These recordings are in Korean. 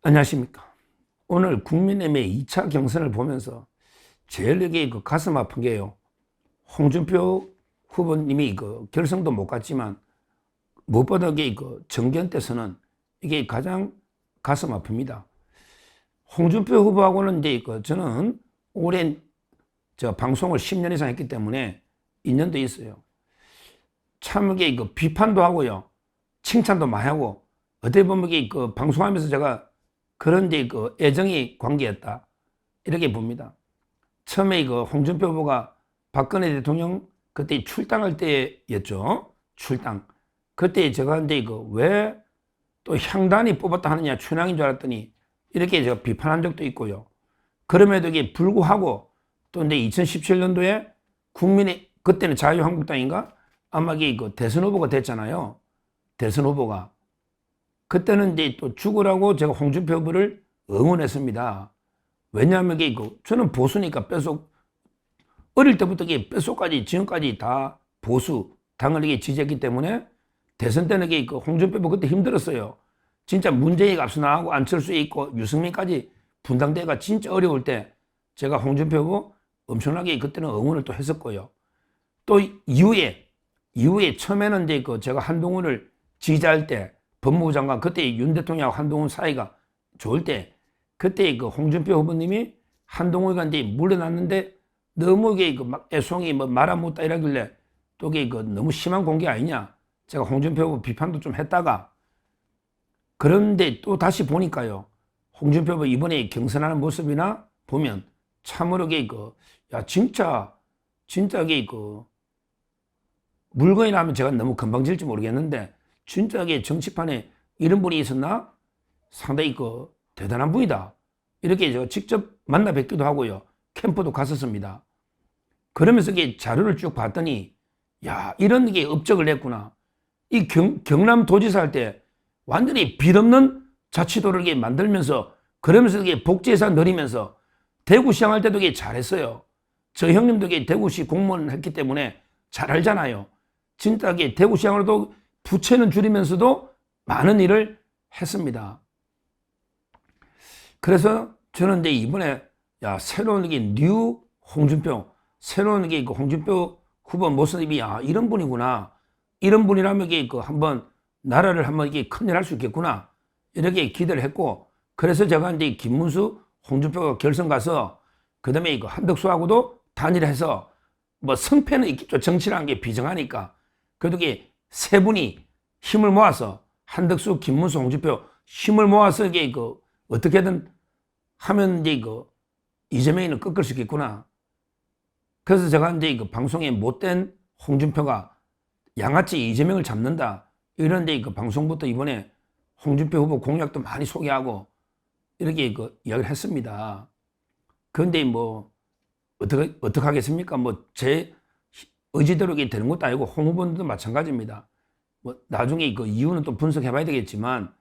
안녕하십니까. 오늘 국민의힘의 2차 경선을 보면서 제일 이게 가슴 아픈 게요. 홍준표 후보님이 결승도 못 갔지만 무엇보다 이게 정견 때서는 이게 가장 가슴 아픕니다. 홍준표 후보하고는 이제 저는 오랜 방송을 10년 이상 했기 때문에 인연도 있어요. 참 이게 비판도 하고요. 칭찬도 많이 하고 어떻게 보면 이게 방송하면서 제가 그런데 애정의 관계였다. 이렇게 봅니다. 처음에 홍준표 후보가 박근혜 대통령 그때 출당할 때였죠. 출당. 그때 제가 근데 왜 또 향단이 뽑았다 하느냐 춘향인 줄 알았더니 이렇게 제가 비판한 적도 있고요. 그럼에도 이게 불구하고 또 근데 2017년도에 국민의 그때는 자유한국당인가 아마 이게 대선 후보가 됐잖아요. 대선 후보가. 그때는 이제 또 죽으라고 제가 홍준표 후보를 응원했습니다. 왜냐하면 이게 저는 보수니까 어릴 때부터 이게 뼛속까지 지금까지 다 보수 당을 이게 지지했기 때문에 대선 때는 이게 홍준표 후보 그때 힘들었어요. 진짜 문재인이 앞서 나가고 안철수 있고 유승민까지 분당대가 진짜 어려울 때 제가 홍준표 후보 엄청나게 그때는 응원을 또 했었고요. 또 이후에 처음에는 이제 제가 한동훈을 지지할 때 법무부 장관 그때 윤 대통령하고 한동훈 사이가 좋을 때 그때 홍준표 후보님이 한동훈이가 이제 물러났는데 너무 이게 막 애송이 뭐 말 안 못다 이러길래 또 이게 너무 심한 공개 아니냐 제가 홍준표 후보 비판도 좀 했다가 그런데 또 다시 보니까요 홍준표 후보 이번에 경선하는 모습이나 보면 참으로 이게 야 진짜 이게 물건이 나면 제가 너무 건방질지 모르겠는데 진짜 이게 정치판에 이런 분이 있었나? 상당히 대단한 분이다. 이렇게 제가 직접 만나 뵙기도 하고요. 캠프도 갔었습니다. 그러면서 이게 자료를 쭉 봤더니 야 이런 게 업적을 냈구나. 이 경남도지사 할 때 완전히 빚 없는 자치도를 이게 만들면서 그러면서 이게 복지예산 늘리면서 대구시장 할 때도 이게 잘했어요. 저 형님도 이게 대구시 공무원 했기 때문에 잘 알잖아요. 진짜 이게 대구시장으로도 부채는 줄이면서도 많은 일을 했습니다. 그래서 저는 이제 이번에 야 새로운 이게 뉴 홍준표 새로운 이게 홍준표 후보 모습이 이런 분이구나 이런 분이라면 이게 한번 나라를 한번 이게 큰일 할 수 있겠구나 이렇게 기대를 했고 그래서 제가 이제 김문수 홍준표가 결선 가서 그다음에 한덕수하고도 단일해서 뭐 성패는 있겠죠. 정치라는 게 비정하니까 그래도 이게 세 분이 힘을 모아서 한덕수, 김문수, 홍준표 힘을 모아서 이게 어떻게든 하면 이제 이재명이는 꺾을 수 있겠구나. 그래서 제가 이제 방송에 못된 홍준표가 양아치 이재명을 잡는다. 이런데 방송부터 이번에 홍준표 후보 공약도 많이 소개하고 이렇게 이야기를 했습니다. 그런데 뭐 어떻게 하겠습니까? 뭐 제 의지대로 이게 되는 것도 아니고 홍 후보님도 마찬가지입니다. 뭐 나중에 이유는 또 분석해 봐야 되겠지만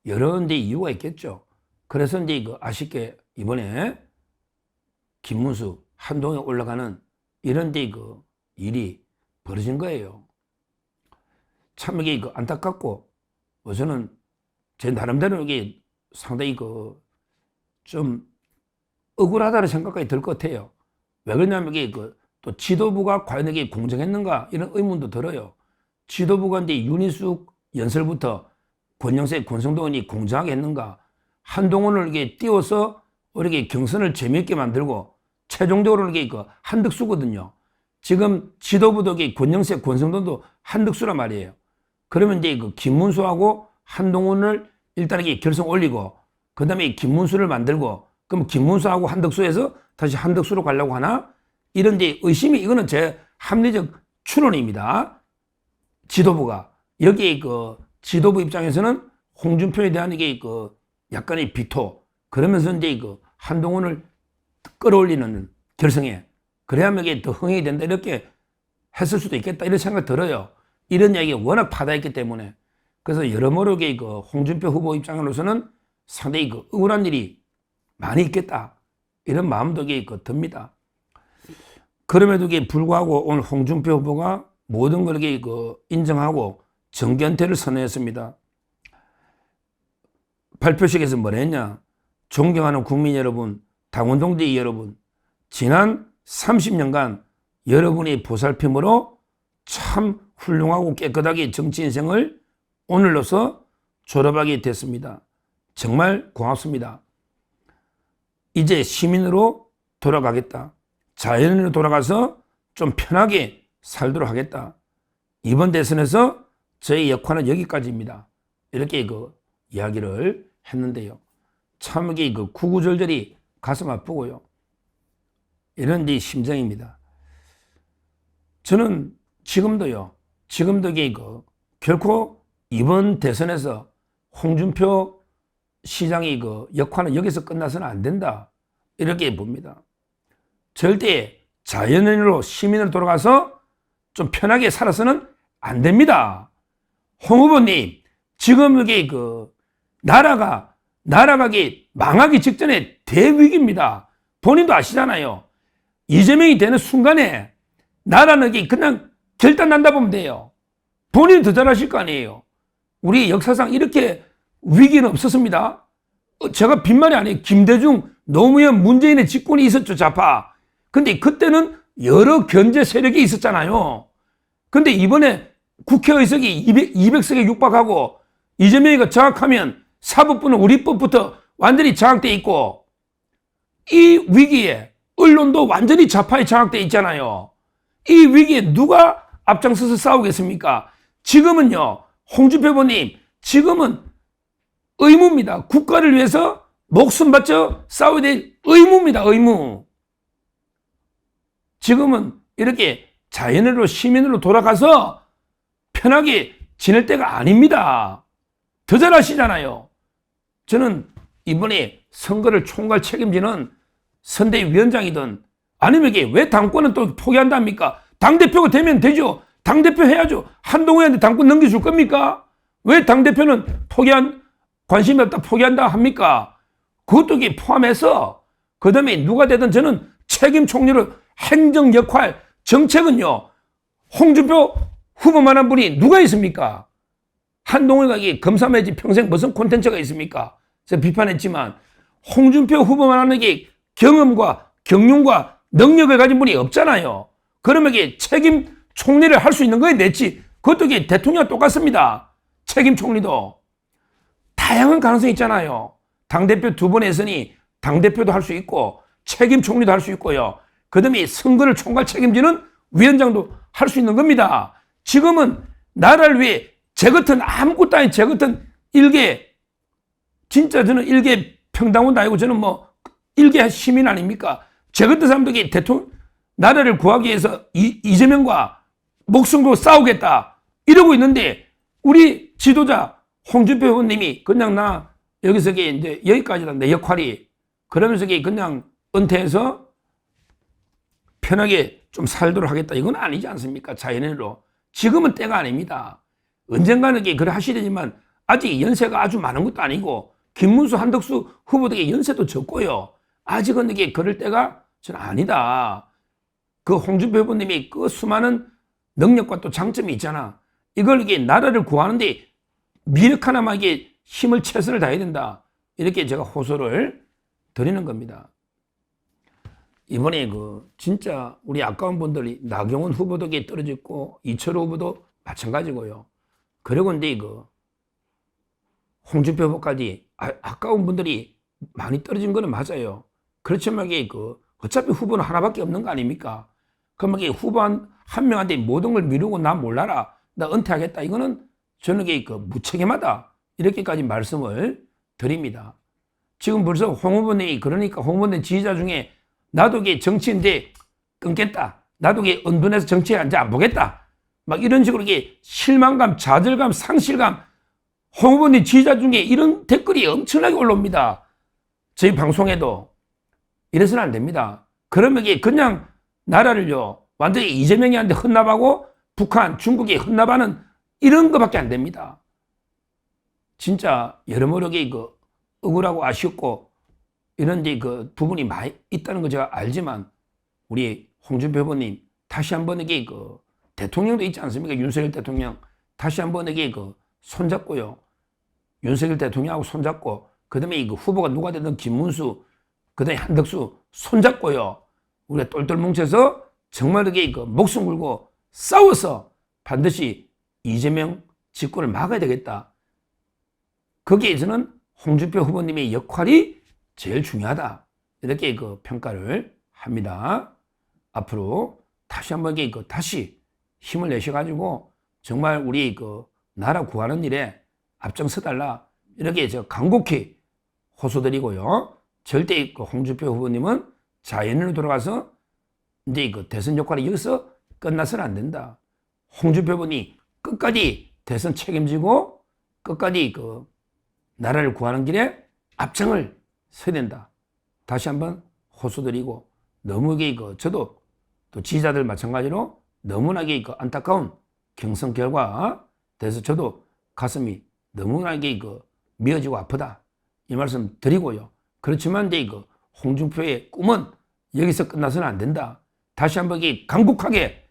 여러 데 이유가 있겠죠. 그래서 이제 아쉽게 이번에 김문수, 한동훈에 올라가는 이런 데 일이 벌어진 거예요. 참 이게 안타깝고 저는 제 나름대로 이게 상당히 좀 억울하다는 생각까지 들 것 같아요. 왜 그러냐면 이게 또 지도부가 과연 이게 공정했는가 이런 의문도 들어요. 지도부가 이제 윤희숙 연설부터 권영세, 권성동이 공정하게 했는가? 한동훈을 이렇게 띄워서 이렇게 경선을 재미있게 만들고 최종적으로는 이게 한덕수거든요. 지금 지도부도 이게 권영세, 권성동도 한덕수란 말이에요. 그러면 이제 김문수하고 한동훈을 일단 이게 결성 올리고 그 다음에 김문수를 만들고 그럼 김문수하고 한덕수에서 다시 한덕수로 가려고 하나? 이런 데 의심이 이거는 제 합리적 추론입니다. 지도부가 여기에 지도부 입장에서는 홍준표에 대한 이게 약간의 비토 그러면서 이제 한동훈을 끌어올리는 결성에 그래야만 이게 더 흥행이 된다 이렇게 했을 수도 있겠다 이런 생각 들어요. 이런 이야기가 워낙 파다했기 때문에 그래서 여러모로 이게 홍준표 후보 입장으로서는 상당히 억울한 일이 많이 있겠다 이런 마음도 이게 듭니다. 그럼에도 불구하고 오늘 홍준표 후보가 모든 걸 인정하고 정견태를 선언했습니다. 발표식에서 뭐라 했냐? 존경하는 국민 여러분, 당원 동지 여러분, 지난 30년간 여러분의 보살핌으로 참 훌륭하고 깨끗하게 정치 인생을 오늘로서 졸업하게 됐습니다. 정말 고맙습니다. 이제 시민으로 돌아가겠다. 자연인으로 돌아가서 좀 편하게 살도록 하겠다. 이번 대선에서 저의 역할은 여기까지입니다. 이렇게 이야기를 했는데요. 참 이게 구구절절이 가슴 아프고요. 이런 데 심정입니다. 저는 지금도 결코 이번 대선에서 홍준표 시장의 역할은 여기서 끝나서는 안 된다. 이렇게 봅니다. 절대 자연인으로 시민으로 돌아가서 좀 편하게 살아서는 안 됩니다. 홍 후보님, 지금 이게 나라가 망하기 직전에 대위기입니다. 본인도 아시잖아요. 이재명이 되는 순간에 나라는 그냥 결단 난다 보면 돼요. 본인이 더 잘하실 거 아니에요. 우리 역사상 이렇게 위기는 없었습니다. 제가 빈말이 아니에요. 김대중, 노무현, 문재인의 집권이 있었죠, 좌파. 근데 그때는 여러 견제 세력이 있었잖아요. 근데 이번에 국회의석이 200석에 육박하고 이재명이가 장악하면 사법부는 우리 법부터 완전히 장악돼 있고 이 위기에 언론도 완전히 좌파에 장악돼 있잖아요. 이 위기에 누가 앞장서서 싸우겠습니까? 지금은요, 홍준표 후보님, 지금은 의무입니다. 국가를 위해서 목숨 바쳐 싸워야 될 의무입니다. 의무. 지금은 이렇게 자연으로 시민으로 돌아가서 편하게 지낼 때가 아닙니다. 더 잘하시잖아요. 저는 이번에 선거를 총괄 책임지는 선대위원장이든 아니면 이게 왜 당권은 또 포기한답니까? 당대표가 되면 되죠. 당대표 해야죠. 한동훈한테 당권 넘겨줄 겁니까? 왜 당대표는 관심이 없다 포기한다 합니까? 그것도 이게 포함해서 그 다음에 누가 되든 저는 책임 총리로 행정 역할, 정책은요, 홍준표 후보만한 분이 누가 있습니까? 한동훈이가 이게 검사매지 평생 무슨 콘텐츠가 있습니까? 제가 비판했지만 홍준표 후보만한 이게 경험과 경륜과 능력을 가진 분이 없잖아요. 그러면 이게 책임 총리를 할 수 있는 거에 냈지. 그것도 이게 대통령과 똑같습니다. 책임 총리도. 다양한 가능성이 있잖아요. 당대표 두 번 했으니 당대표도 할 수 있고 책임 총리도 할 수 있고요. 그 다음에 선거를 총괄 책임지는 위원장도 할 수 있는 겁니다. 지금은 나라를 위해 제 같은 아무것도 아닌 제 같은 일개, 진짜 저는 일개 평당원도 아니고 저는 일개 시민 아닙니까? 제 같은 사람들이 나라를 구하기 위해서 이재명과 목숨 걸고 싸우겠다 이러고 있는데 우리 지도자 홍준표 후보님이 그냥 나 여기서 이제 여기까지다 내 역할이 그러면서 그냥 은퇴해서 편하게 좀 살도록 하겠다 이건 아니지 않습니까? 자연인으로. 지금은 때가 아닙니다. 언젠가는 그래 하시려지만 아직 연세가 아주 많은 것도 아니고 김문수, 한덕수 후보들의 연세도 적고요. 아직은 그럴 때가 저는 아니다. 그 홍준표 후보님이 그 수많은 능력과 또 장점이 있잖아. 이걸 나라를 구하는데 미력 하나만 힘을 최선을 다해야 된다. 이렇게 제가 호소를 드리는 겁니다. 이번에 진짜 우리 아까운 분들이 나경원 후보도 떨어졌고 이철호 후보도 마찬가지고요. 그리고 근데 홍준표 후보까지 아까운 분들이 많이 떨어진 거는 맞아요. 그렇지만 어차피 후보는 하나밖에 없는 거 아닙니까? 그럼 후보 한 명한테 모든 걸 미루고 나 몰라라. 나 은퇴하겠다. 이거는 저는 무책임하다. 이렇게까지 말씀을 드립니다. 지금 벌써 홍 후보님이 그러니까 홍 후보님 지지자 중에 나도 정치인데 끊겠다. 나도 은둔해서 정치에 앉아 안 보겠다. 막 이런 식으로 실망감, 좌절감, 상실감 홍 후보님 지지자 중에 이런 댓글이 엄청나게 올라옵니다. 저희 방송에도. 이래서는 안 됩니다. 그러면 그냥 나라를요 완전히 이재명이한테 헌납하고 북한, 중국에 헌납하는 이런 거밖에 안 됩니다. 진짜 여러모로 억울하고 아쉽고 이런 부분이 많이 있다는 거 제가 알지만 우리 홍준표 후보님 다시 한번 대통령도 있지 않습니까? 윤석열 대통령 다시 한번 손잡고요. 윤석열 대통령하고 손잡고, 그 다음에 그 후보가 누가 되든 김문수, 그 다음에 한덕수 손잡고요. 우리가 똘똘 뭉쳐서 정말 이게 그 목숨 걸고 싸워서 반드시 이재명 집권을 막아야 되겠다. 거기에서는 홍준표 후보님의 역할이 제일 중요하다. 이렇게 그 평가를 합니다. 앞으로 다시 한번 다시 힘을 내셔가지고 정말 우리 그 나라 구하는 일에 앞장서달라. 이렇게 저 간곡히 호소드리고요. 절대 그 홍준표 후보님은 자연으로 돌아가서 이제 그 대선 역할이 여기서 끝나서는 안 된다. 홍준표 후보님이 끝까지 대선 책임지고 끝까지 그 나라를 구하는 길에 앞장을 서야 된다. 다시 한번 호소드리고, 너무 저도 또 지지자들 마찬가지로 너무나게 안타까운 경선 결과 돼서 저도 가슴이 너무나게 미어지고 아프다. 이 말씀 드리고요. 그렇지만 이제 홍준표의 꿈은 여기서 끝나서는 안 된다. 다시 한번 강국하게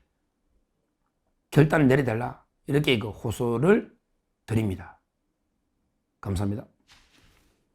결단을 내려달라. 이렇게 호소를 드립니다. 감사합니다.